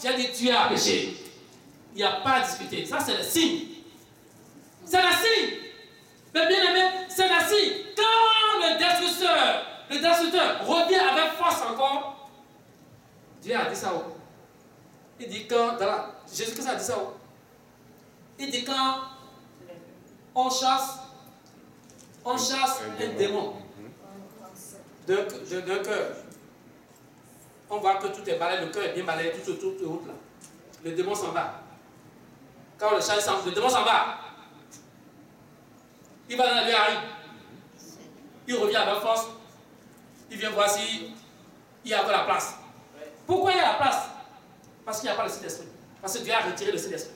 j'ai dit tu as péché. Il n'y a pas à discuter. Ça, c'est le signe. C'est le signe. Mais bien aimé, c'est le signe. Quand le destructeur revient avec force encore, Dieu a dit ça. Il dit quand, Jésus-Christ a dit ça. Il dit quand on chasse un démon d'un cœur. On voit que tout est balayé, le cœur est bien balayé, tout est haut là. Le démon s'en va. Quand on le chasse, le démon s'en va. Il va dans la vie, il revient avec force. Il vient voir s'il y a encore la place. Pourquoi il y a la place? Parce qu'il n'y a pas le Saint-Esprit. Parce que Dieu a retiré le Saint-Esprit.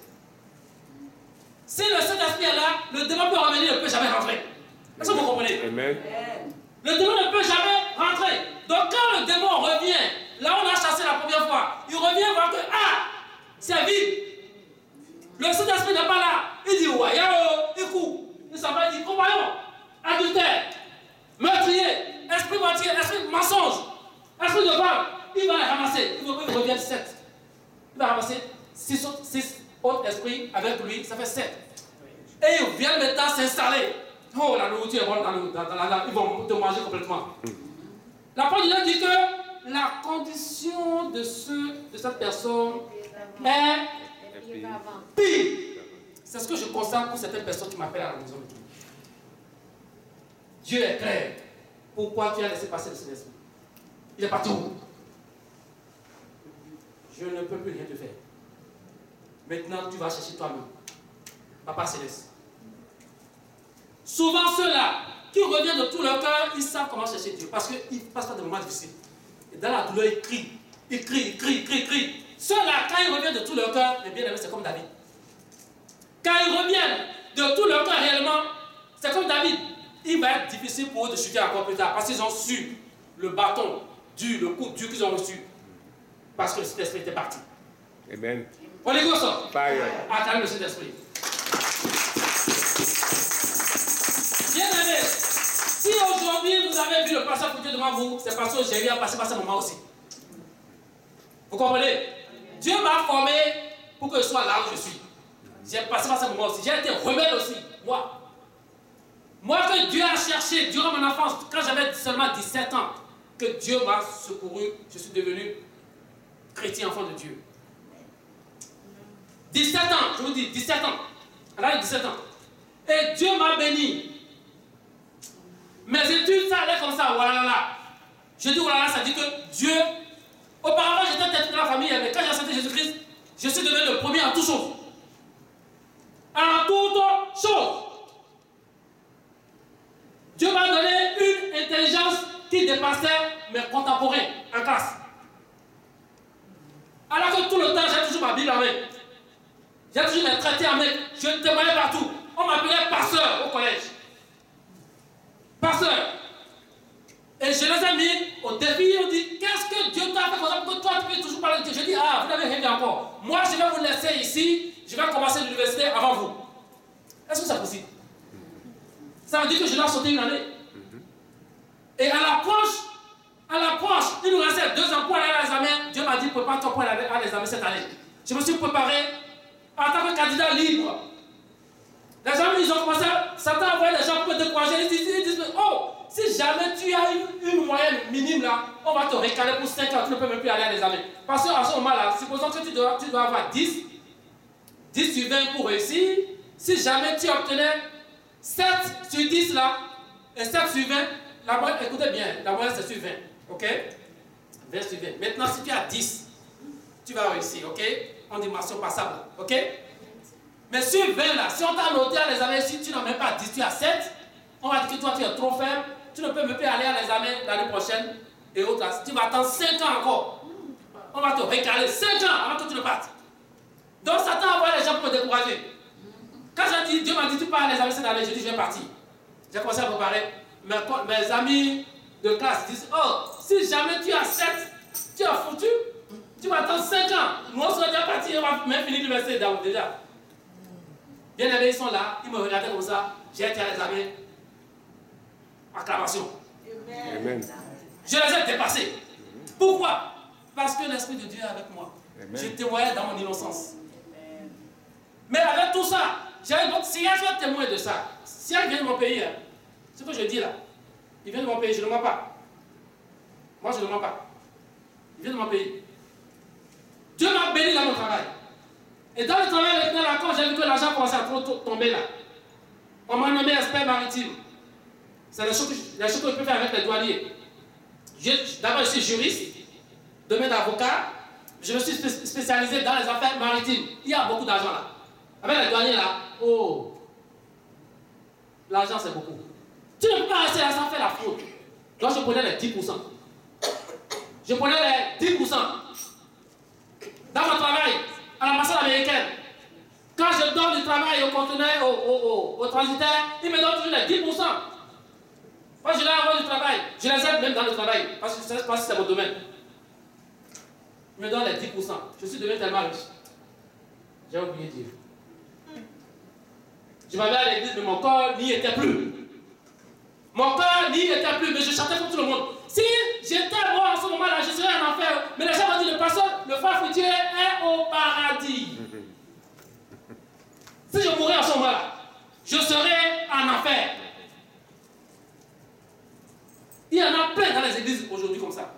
Si le Saint-Esprit est là, le démon peut revenir, il ne peut jamais rentrer. Est-ce que vous comprenez? Amen. Le démon ne peut jamais rentrer. Donc quand le démon revient, là où on a chassé la première fois, il revient voir que, c'est vide. Le Saint-Esprit n'est pas là. Il dit, ouais, il court. Il s'en va, il dit, compagnon, adultère, meurtrier, esprit moitié, esprit mensonge, esprit de vol. Il va les ramasser. Il revient 7. Il va ramasser 6 autres esprits avec lui, ça fait 7. Et ils viennent maintenant s'installer. Oh, la nourriture est bonne ils vont te manger complètement. La parole de Dieu dit que la condition de cette personne est pire. C'est ce que je constate pour certaines personnes qui m'appellent à la maison de Dieu. Dieu est clair. Pourquoi tu as laissé passer le Saint-Esprit? Il est parti où? Je ne peux plus rien te faire. Maintenant, tu vas chercher toi-même. Papa Céleste. Souvent, ceux-là qui reviennent de tout leur cœur, ils savent comment chercher Dieu. Parce qu'ils passent par des moments difficiles. Et dans la douleur, ils crient. Ils crient. Ceux-là, quand ils reviennent de tout leur cœur, les bien-aimés, c'est comme David. Quand ils reviennent de tout leur cœur réellement, c'est comme David. Il va être difficile pour eux de chuter encore plus tard. Parce qu'ils ont su le bâton dur, le coup dur qu'ils ont reçu. Parce que le Saint-Esprit était parti. Amen. On est quoi ça? Fire. Acclame le Saint-Esprit. Bien aimé, si aujourd'hui vous avez vu le passage pour Dieu devant vous, c'est parce que j'ai eu à passer par ce moment aussi. Vous comprenez? Dieu m'a formé pour que je sois là où je suis. J'ai passé par ce moment aussi. J'ai été rebelle aussi, moi. Moi que Dieu a cherché durant mon enfance, quand j'avais seulement 17 ans, que Dieu m'a secouru, je suis devenu chrétien, enfant de Dieu. 17 ans, je vous dis, 17 ans. À l'âge de 17 ans. Et Dieu m'a béni. Mes études, ça allait comme ça, voilà. Je dis voilà, ça dit que Dieu, auparavant j'étais tête de la famille, mais quand j'ai accepté Jésus-Christ, je suis devenu le premier en toutes choses. En toutes choses. Dieu m'a donné une intelligence qui dépassait mes contemporains en classe. Alors que tout le temps, j'ai toujours ma Bible en main. J'ai toujours mes traités en main. Je témoignais partout. On m'appelait pasteur au collège. Pasteur. Et je les ai mis au défi. On dit, qu'est-ce que Dieu t'a fait pour que toi tu peux toujours parler de Dieu? Je dis, vous n'avez rien dit encore. Moi, je vais vous laisser ici. Je vais commencer l'université avant vous. Est-ce que c'est possible? Ça veut dire que je dois sauter une année. Et à l'approche, il nous restait 2 ans pour aller à l'examen. Dieu m'a dit, prépare-toi pour aller à l'examen cette année. Je me suis préparé en tant que candidat libre. Les gens, ils ont commencé, Satan a envoyé des gens pour me décourager. Ils disent, oh, si jamais tu as une moyenne minime là, on va te récaler pour 5 ans, tu ne peux même plus aller à l'examen. Parce qu'à ce moment-là, supposons que tu dois avoir 10 sur 20 pour réussir. Si jamais tu obtenais 7 sur 10 là, et 7 sur 20, la moyenne, écoutez bien, la moyenne c'est sur 20, ok? 20 sur 20. Maintenant, si tu as 10, tu vas réussir, ok? On dit mention passable, ok? Mais sur 20 là, si on t'a noté à l'examen, si tu n'as même pas 10, tu as 7, on va dire que toi tu es trop faible, tu ne peux même plus aller à l'examen l'année prochaine et autres là. Tu vas attendre 5 ans encore. On va te récaler 5 ans avant que tu ne partes. Donc Satan envoie les gens pour me décourager. Quand j'ai dit, Dieu m'a dit, tu pars à l'examen cette année, j'ai dit, je vais partir. J'ai commencé à préparer. Mes amis de classe disent, oh, si jamais tu as 7, tu as foutu, tu vas attendre 5 ans. Nous, on serait déjà partis, on va même finir l'université déjà. Bien aimés, ils sont là, ils me regardaient comme ça, j'ai été à l'examen. Acclamation. Amen. Je les ai dépassés. Pourquoi? Parce que l'Esprit de Dieu est avec moi. Je témoignais dans mon innocence. Mais avec tout ça, si je suis témoin de ça, si elle vient de mon pays, ce que je dis là, il vient de mon pays, je ne mens pas. Moi, je ne mens pas. Il vient de mon pays. Dieu m'a béni dans mon travail. Et dans le travail, quand j'ai vu que l'argent commençait à tomber là, on m'a nommé expert maritime. C'est la chose que je peux faire avec les douaniers. D'abord, je suis juriste, domaine d'avocat. Je me suis spécialisé dans les affaires maritimes. Il y a beaucoup d'argent là. Avec les douaniers là, oh, l'argent c'est beaucoup. Tu ne peux pas rester là sans faire la fraude. Donc je prenais les 10%. Je prenais les 10%. Dans mon travail, à l'ambassade américaine, quand je donne du travail au conteneur, au transitaire, ils me donnent toujours les 10%. Moi je leur envoie du travail. Je les aide même dans le travail, parce que je ne sais pas si c'est mon domaine. Ils me donnent les 10%. Je suis devenu tellement riche. J'ai oublié Dieu. Je m'avais à l'église, mais mon corps n'y était plus. Mon corps n'y était plus, mais je chantais pour tout le monde. Si j'étais mort en ce moment-là, je serais en enfer. Mais les gens m'ont dit, le pasteur, le frère fruitier est au paradis. Si je mourais en ce moment-là, je serais en enfer. Il y en a plein dans les églises aujourd'hui comme ça.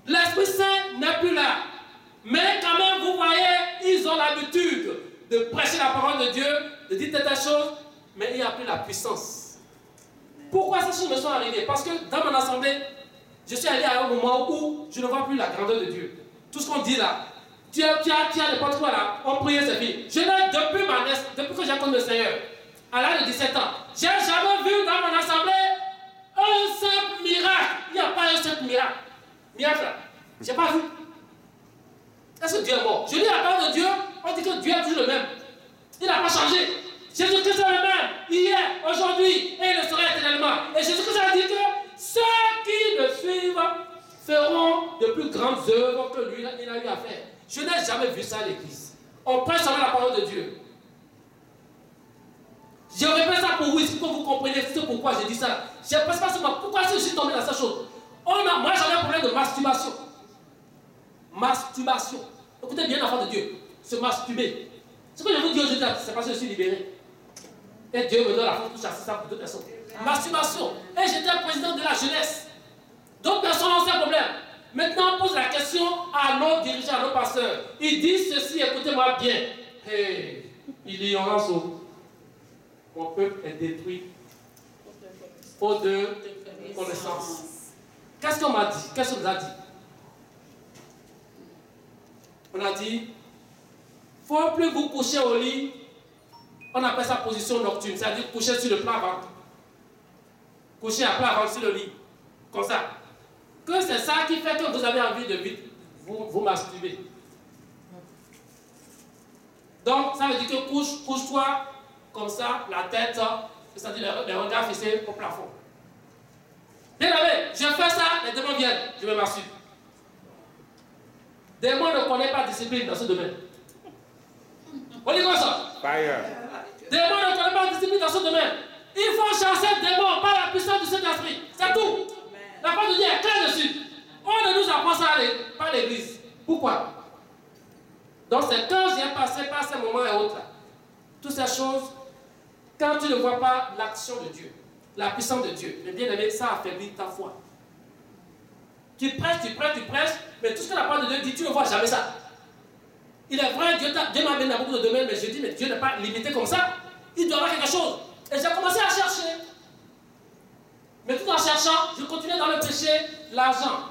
L'Esprit Saint n'est plus là. Mais quand même, vous voyez, ils ont l'habitude de prêcher la parole de Dieu, de dire telle chose, mais il n'y a plus la puissance. Pourquoi ces choses me sont arrivées? Parce que dans mon assemblée, je suis allé à un moment où je ne vois plus la grandeur de Dieu. Tout ce qu'on dit là, tu as n'importe quoi là, on priait, c'est fini. Je n'ai depuis que j'ai connu le Seigneur, à l'âge de 17 ans, j'ai jamais vu dans mon assemblée un simple miracle. Il n'y a pas un simple miracle. Miracle là, je n'ai pas vu. Est-ce que Dieu est mort? Je lis la parole de Dieu, on dit que Dieu est toujours le même. Il n'a pas changé. Jésus-Christ est le même, hier, aujourd'hui, et il le sera éternellement. Et Jésus-Christ a dit que ceux qui le suivent feront de plus grandes œuvres que lui, il a eu à faire. Je n'ai jamais vu ça à l'église. On prêche seulement la parole de Dieu. Je répète ça pour vous, pour que vous compreniez pourquoi j'ai dit ça. Je ne pense pas seulement pourquoi je suis tombé dans cette chose. Moi, j'avais un problème de masturbation. Masturbation. Écoutez bien, l'enfant de Dieu. Se masturber. Ce que je vous dis aujourd'hui, c'est parce que je suis libéré. Et Dieu me donne la force pour chasser ça pour d'autres personnes. Masturbation. Et j'étais président de la jeunesse. D'autres personnes ont ces problèmes. Maintenant, on pose la question à nos dirigeants, à nos pasteurs. Ils disent ceci, écoutez-moi bien. Hey, l'ignorance, mon peuple est détruit. Faute de connaissance. Qu'est-ce qu'on m'a dit? Qu'est-ce qu'on nous a dit? On a dit, il ne faut plus vous coucher au lit. On appelle ça position nocturne, c'est-à-dire coucher sur le plat ventre. Coucher à plat ventre sur le lit. Comme ça. Que c'est ça qui fait que vous avez envie de vite vous masturber. Donc, ça veut dire que couche-toi comme ça, la tête, c'est-à-dire les regards fixés au plafond. Bien aimé, je fais ça, les démons viennent, je me masturbe. Démons ne connaissent pas de discipline dans ce domaine. On dit quoi ça? Fire. Démons ne connaissent pas de discipline dans ce domaine. Il faut chasser le démon par la puissance du Saint-Esprit. C'est tout. La parole de Dieu est claire dessus. On ne nous apprend ça par l'église. Pourquoi? Donc c'est quand j'ai passé par ces moments et autres, toutes ces choses, quand tu ne vois pas l'action de Dieu, la puissance de Dieu, mais bien aimé, ça affaiblit ta foi. Tu prêches, mais tout ce que la parole de Dieu dit, tu ne vois jamais ça. Il est vrai, Dieu m'a béni dans beaucoup de domaines, mais je dis, mais Dieu n'est pas limité comme ça. Il doit y avoir quelque chose. Et j'ai commencé à chercher. Mais tout en cherchant, je continuais dans le péché, l'argent.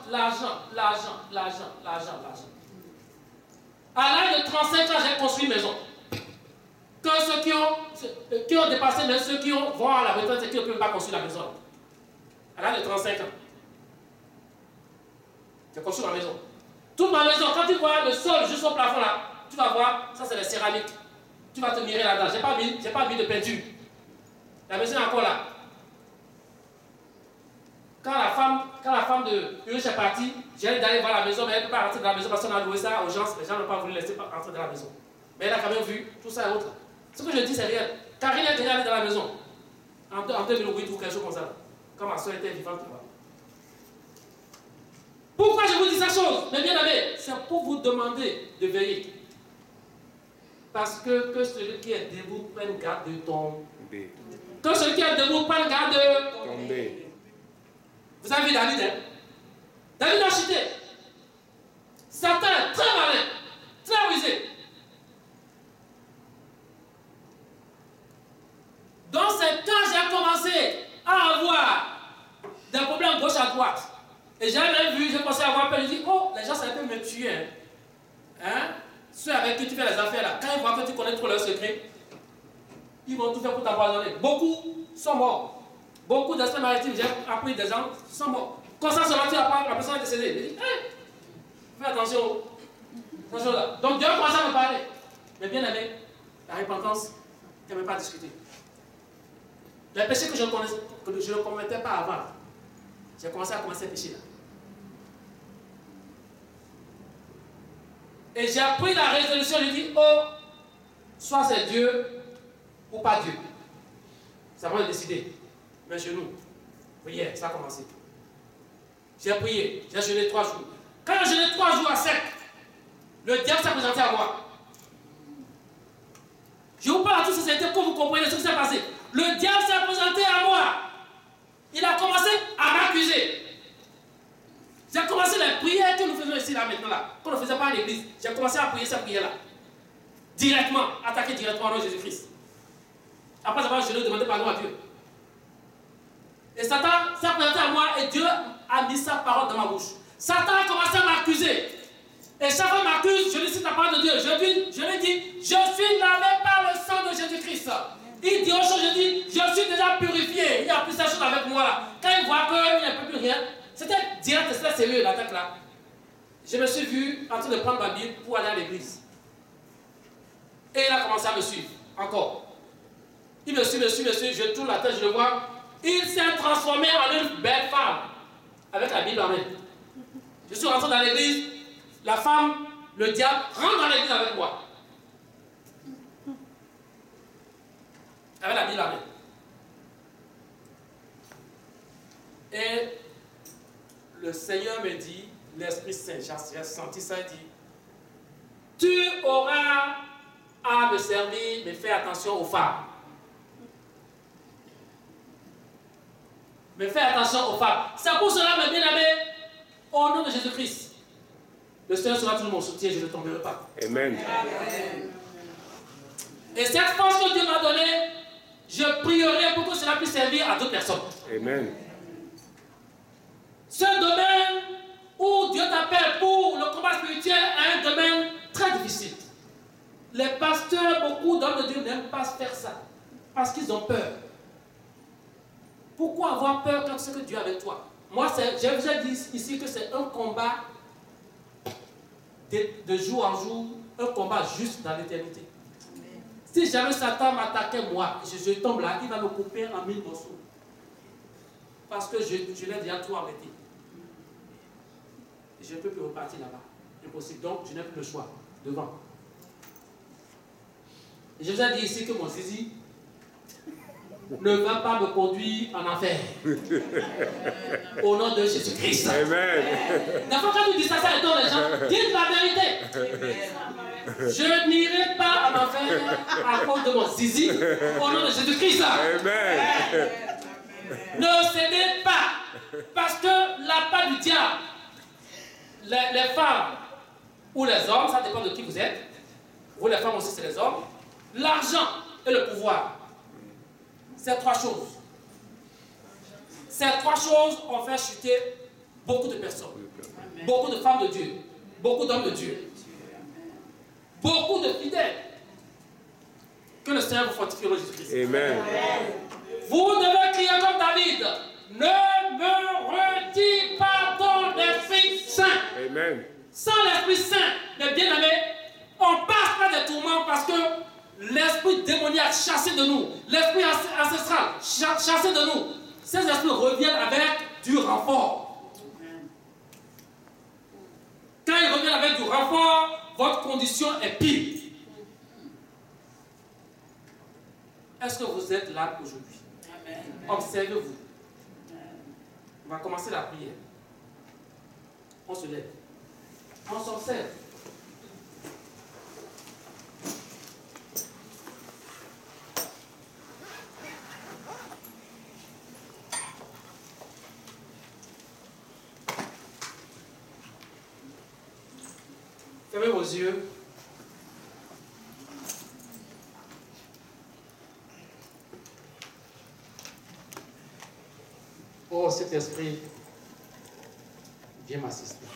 À l'âge de 35 ans, j'ai construit une maison. Que ceux qui ont dépassé, même ceux qui vont à la retraite, c'est qui ne peuvent pas construire la maison. À l'âge de 35 ans. J'ai construit ma maison. Toute ma maison, quand tu vois le sol juste au plafond là, tu vas voir, ça c'est la céramique. Tu vas te mirer là-dedans. J'ai pas mis de peinture. La maison est encore là. Quand la femme de Urich est partie, j'ai d'aller voir la maison, mais elle ne peut pas rentrer dans la maison parce qu'on a loué ça aux gens. Les gens n'ont pas voulu laisser rentrer dans la maison. Mais elle a quand même vu tout ça et autres. Ce que je dis, c'est réel. Karine est déjà allée dans la maison. En 2008 ou quelque chose comme ça. Quand ma soeur était vivante là-bas. Pourquoi je vous dis cette chose? Mais bien aimé, c'est pour vous demander de veiller. Parce que celui qui est debout prenne garde de tomber. Que celui qui est debout prenne garde de tomber. Vous avez vu David, hein? David a chuté. Satan est très malin, très rusé. Donc c'est quand j'ai commencé à avoir des problèmes gauche à droite. Et j'ai même vu, j'ai commencé à avoir peur, je dis, oh, les gens ça peut me tuer. Hein? Ceux avec qui tu fais les affaires là, quand ils voient que tu connais trop leurs secrets, ils vont tout faire pour t'empoisonner. Beaucoup sont morts. Beaucoup d'esprits maritimes, j'ai appris des gens sont morts. Quand ça seulement tu apprends, la personne est décédée. Je dis, hey, fais attention. Attention là. Donc Dieu commence à me parler. Mais bien aimé, la repentance, tu ne même pas discuter. Les péchés que je ne commettais pas avant, j'ai commencé à commencer à pécher là. Et j'ai pris la résolution, je dis, oh, soit c'est Dieu ou pas Dieu. C'est à moi de décider. Mes genoux, prière, ça a commencé. J'ai prié, j'ai jeûné 3 jours. Quand j'ai jeûné 3 jours à sec, le diable s'est présenté à moi. Je vous parle à toute sincérité pour que vous compreniez ce qui s'est passé. Le diable s'est présenté à moi. Il a commencé à m'accuser. J'ai commencé les prières que nous faisons ici, là, maintenant, là, qu'on ne faisait pas à l'église. J'ai commencé à prier cette prière-là. Directement, attaquer directement au nom de Jésus-Christ. Après avoir jeûné, demandé pardon à Dieu. Et Satan s'est présenté à moi et Dieu a mis sa parole dans ma bouche. Satan a commencé à m'accuser. Et chaque fois qu'il m'accuse, je lui cite la parole de Dieu. Je lui dis, je suis lavé par le sang de Jésus-Christ. Il dit autre chose, je dis, je suis déjà purifié. Il n'y a plus cette chose avec moi là. Quand il voit qu'il n'y a plus rien, c'était direct, c'était sérieux l'attaque là. Je me suis vu en train de prendre ma Bible pour aller à l'église. Et il a commencé à me suivre, encore. Il me suit, je tourne la tête, je le vois. Il s'est transformé en une belle femme, avec la Bible en main. Je suis rentré dans l'église, la femme, le diable, rentre dans l'église avec moi. Avec la Bible en main. Et le Seigneur me dit, l'Esprit Saint, j'ai senti ça, il dit, tu auras à me servir, mais fais attention aux femmes. Mais fais attention aux femmes. C'est pour cela, mes bien-aimés, au nom de Jésus-Christ, le Seigneur sera toujours mon soutien, je ne tomberai pas. Amen. Et cette force que Dieu m'a donnée, je prierai pour que cela puisse servir à d'autres personnes. Amen. Ce domaine où Dieu t'appelle pour le combat spirituel est un domaine très difficile. Les pasteurs, beaucoup d'hommes de Dieu n'aiment pas faire ça parce qu'ils ont peur. Pourquoi avoir peur quand c'est que Dieu est avec toi? Moi, j'ai déjà dit ici que c'est un combat de jour en jour, un combat juste dans l'éternité. Si jamais Satan m'attaquait moi, je tombe là, il va me couper en 1000 morceaux. Parce que je l'ai déjà tout arrêté. Je ne peux plus repartir là-bas. Impossible. Donc, je n'ai plus le choix. Devant. Et je vous ai dit ici que mon zizi ne va pas me conduire en enfer. Au nom de Jésus-Christ. Amen. D'abord, quand tu dis ça, ça étonne les gens. Dites la vérité. Je n'irai pas en enfer à cause de mon zizi. Au nom de Jésus-Christ. Amen. Ne cédez pas. Parce que la part du diable, les femmes ou les hommes, ça dépend de qui vous êtes. Vous, les femmes aussi, c'est les hommes. L'argent et le pouvoir. Ces 3 choses. Ces 3 choses ont fait chuter beaucoup de personnes. Beaucoup de femmes de Dieu. Beaucoup d'hommes de Dieu. Beaucoup de fidèles. Que le Seigneur vous fortifie au Jésus-Christ. Amen. Vous devez crier comme David. Ne me retire pas ton Esprit Saint. Amen. Sans l'Esprit Saint, mes bien-aimés, on passe par des tourments parce que l'esprit démoniaque chassé de nous, l'esprit ancestral chassé de nous, ces esprits reviennent avec du renfort. Quand ils reviennent avec du renfort, votre condition est pire. Est-ce que vous êtes là aujourd'hui? Observez-vous. On va commencer la prière. On se lève. On s'en sert. Fermez vos yeux. Oh, cet esprit, viens m'assister.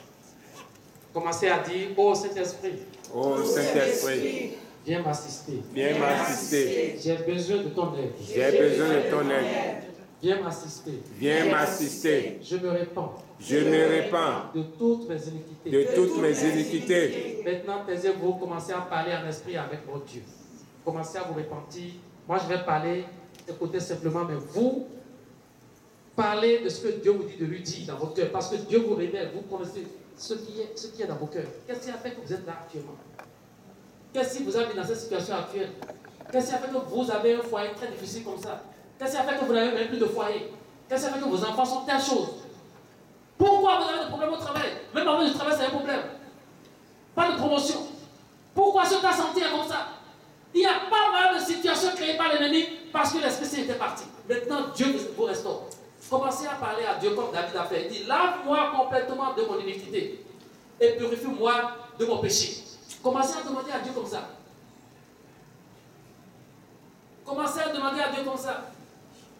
Commencez à dire, oh, cet esprit. Oh, Saint-Esprit, Viens m'assister. viens m'assister. J'ai besoin de ton aide. J'ai besoin de ton aide. Viens m'assister. Viens m'assister. Je me répands Je me répands de toutes mes iniquités. de toutes mes iniquités. Maintenant, taisez-vous, commencez à parler en esprit avec votre Dieu. Commencez à vous repentir. Moi, je vais parler, écoutez simplement, mais vous, parlez de ce que Dieu vous dit de lui dire dans vos cœurs. Parce que Dieu vous révèle, vous connaissez ce qui est dans vos cœurs. Qu'est-ce qui a fait que vous êtes là actuellement? Qu'est-ce qui vous a mis dans cette situation actuelle? Qu'est-ce qui a fait que vous avez un foyer très difficile comme ça? Qu'est-ce qui a fait que vous n'avez même plus de foyer? Qu'est-ce qui a fait que vos enfants sont telle chose? Pourquoi vous avez des problèmes au travail? Même avant du travail, c'est un problème. Pas de promotion. Pourquoi ce ta santé est comme ça? Il y a pas mal de situations créées par l'ennemi parce que l'Esprit Saint était parti. Maintenant, Dieu vous restaure. Commencez à parler à Dieu comme David a fait. Il dit, lave-moi complètement de mon iniquité et purifie-moi de mon péché. Commencez à demander à Dieu comme ça. Commencez à demander à Dieu comme ça.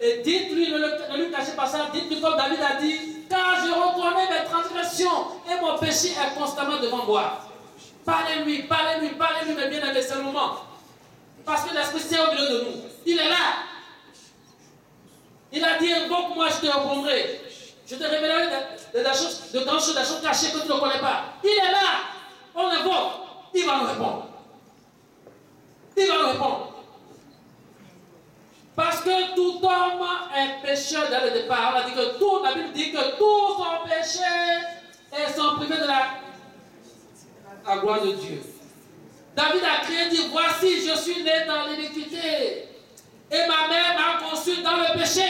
Et dites-lui, ne lui cachez pas ça, dites-lui comme David a dit, car je reconnais mes transgressions et mon péché est constamment devant moi. Parlez-lui, parlez-lui, parlez-lui, mais bien aimé, c'est le moment. Parce que l'Esprit Saint au milieu de nous. Il est là. Il a dit, invoque-moi, je te répondrai. Je te révélerai de grandes choses, des choses cachées que tu ne connais pas. Il est là. On l'invoque. Il va nous répondre. Il va nous répondre. Parce que tout homme est pécheur dès le départ. On a dit que tout, la Bible dit que tous sont péchés et sont privés de la gloire de Dieu. David a crié, dit, voici, je suis né dans l'iniquité et ma mère m'a conçu dans le péché.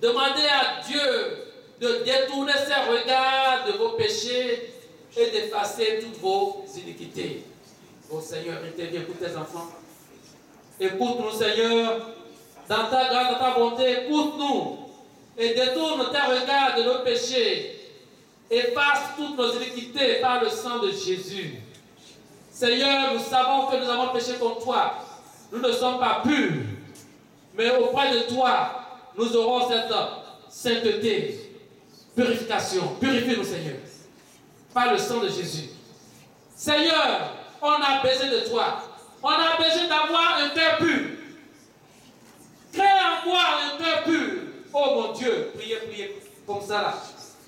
Demandez à Dieu de détourner ses regards de vos péchés et d'effacer toutes vos iniquités. Oh Seigneur, interviens pour tes enfants. Écoute-nous, Seigneur, dans ta grâce, dans ta bonté, écoute-nous et détourne tes regards de nos péchés. Efface toutes nos iniquités par le sang de Jésus. Seigneur, nous savons que nous avons péché contre toi. Nous ne sommes pas purs. Mais auprès de toi, nous aurons cette sainteté, purification. Purifie-nous, Seigneur, par le sang de Jésus. Seigneur, on a besoin de toi. On a besoin d'avoir un cœur pur. Crée en moi un cœur pur. Oh mon Dieu, priez comme ça là.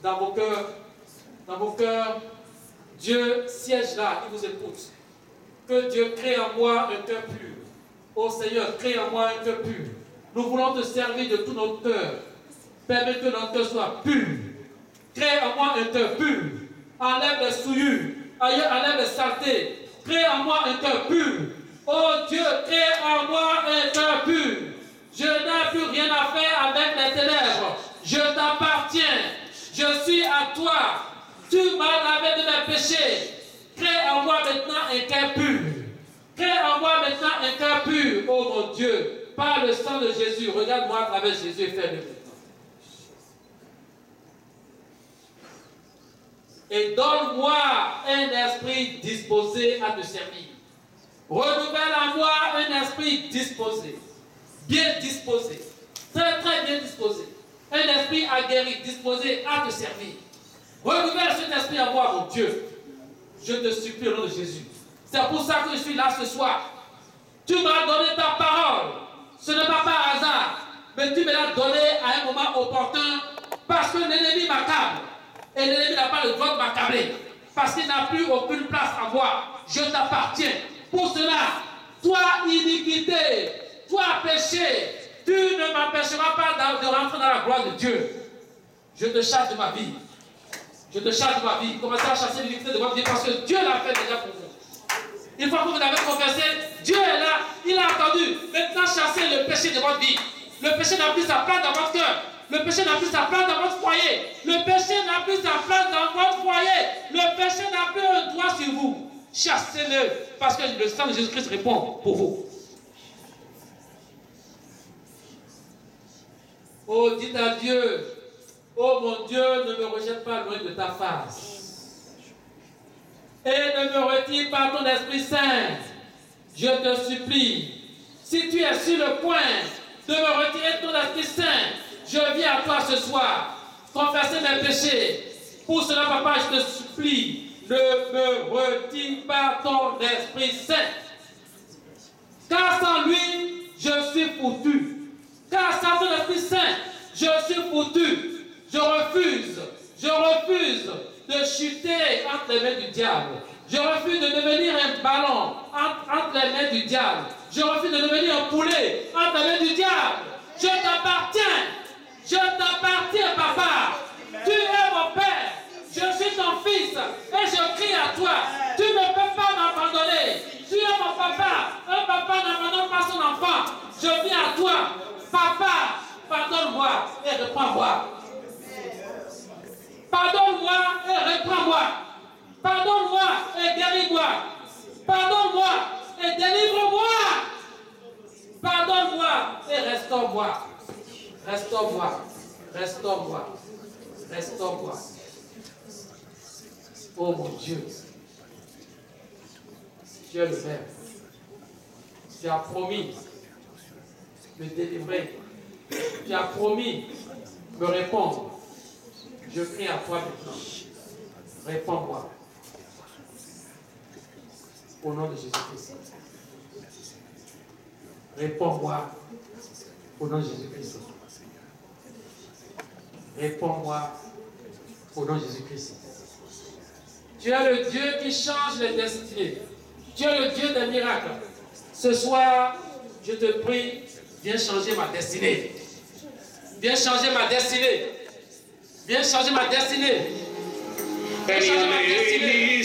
Dans vos cœurs, Dieu siège là, il vous écoute. Que Dieu crée en moi un cœur pur. Oh Seigneur, crée en moi un cœur pur. Nous voulons te servir de tout notre cœur. Permets que notre cœur soit pur. Crée en moi un cœur pur. Enlève les souillures. Enlève les saletés. Crée en moi un cœur pur. Oh Dieu, crée en moi un cœur pur. Je n'ai plus rien à faire avec les ténèbres. Je t'appartiens. Je suis à toi. Tu m'as lavé de mes péchés. Crée en moi maintenant un cœur pur. Crée en moi maintenant un cœur pur. Oh mon Dieu, par le sang de Jésus, regarde-moi à travers Jésus et fais-le maintenant. Et donne-moi un esprit disposé à te servir. Renouvelle en moi un esprit disposé. Bien disposé. Très très bien disposé. Un esprit aguerri, disposé à te servir. Renouvelle cet esprit en moi, mon Dieu. Je te supplie au nom de Jésus. C'est pour ça que je suis là ce soir. Tu m'as donné ta parole. Ce n'est pas par hasard. Mais tu me l'as donné à un moment opportun. Parce que l'ennemi m'accable. Et l'ennemi n'a pas le droit de m'accabler. Parce qu'il n'a plus aucune place à moi. Je t'appartiens. Pour cela, toi iniquité, toi péché, tu ne m'empêcheras pas de rentrer dans la gloire de Dieu. Je te chasse de ma vie. Je te chasse de ma vie. Commencez à chasser l'iniquité de votre vie parce que Dieu l'a fait déjà pour vous. Une fois que vous l'avez confessé, Dieu est là, il a entendu. Maintenant, chassez le péché de votre vie. Le péché n'a plus sa place dans votre cœur. Le péché n'a plus sa place dans votre foyer. Le péché n'a plus sa place dans votre foyer. Le péché n'a plus un droit sur vous. Chassez-le, parce que le sang de Jésus-Christ répond pour vous. Oh, dites à Dieu, oh mon Dieu, ne me rejette pas loin de ta face. Et ne me retire pas ton Esprit Saint. Je te supplie, si tu es sur le point de me retirer ton Esprit Saint, je viens à toi ce soir, confesser mes péchés. Pour cela, papa, je te supplie, ne me retire pas ton Esprit Saint. Car sans lui, je suis foutu. Car sans ton Esprit Saint, je suis foutu. Je refuse de chuter entre les mains du diable. Je refuse de devenir un ballon entre les mains du diable. Je refuse de devenir un poulet entre les mains du diable. Je t'appartiens, papa. Tu es mon père. Je suis ton fils et je crie à toi. Tu ne peux pas m'abandonner. Tu es mon papa. Un papa n'abandonne pas son enfant. Je viens à toi. Papa, pardonne-moi et reprends-moi. Pardonne-moi et reprends-moi. Pardonne-moi et guéris-moi. Pardonne-moi et délivre-moi. Pardonne-moi et restaure-moi. Restaure-moi. Restaure-moi. Restaure-moi. Oh mon Dieu. Tu es le Père. Tu as promis me délivrer. Tu as promis me répondre. Je prie à toi maintenant. Réponds-moi. Au nom de Jésus-Christ. Réponds-moi. Au nom de Jésus-Christ. Réponds-moi. Au nom de Jésus-Christ. Tu es le Dieu qui change les destinées. Tu es le Dieu des miracles. Ce soir, je te prie, viens changer ma destinée. Viens changer ma destinée. Viens changer ma destinée. Viens changer ma destinée.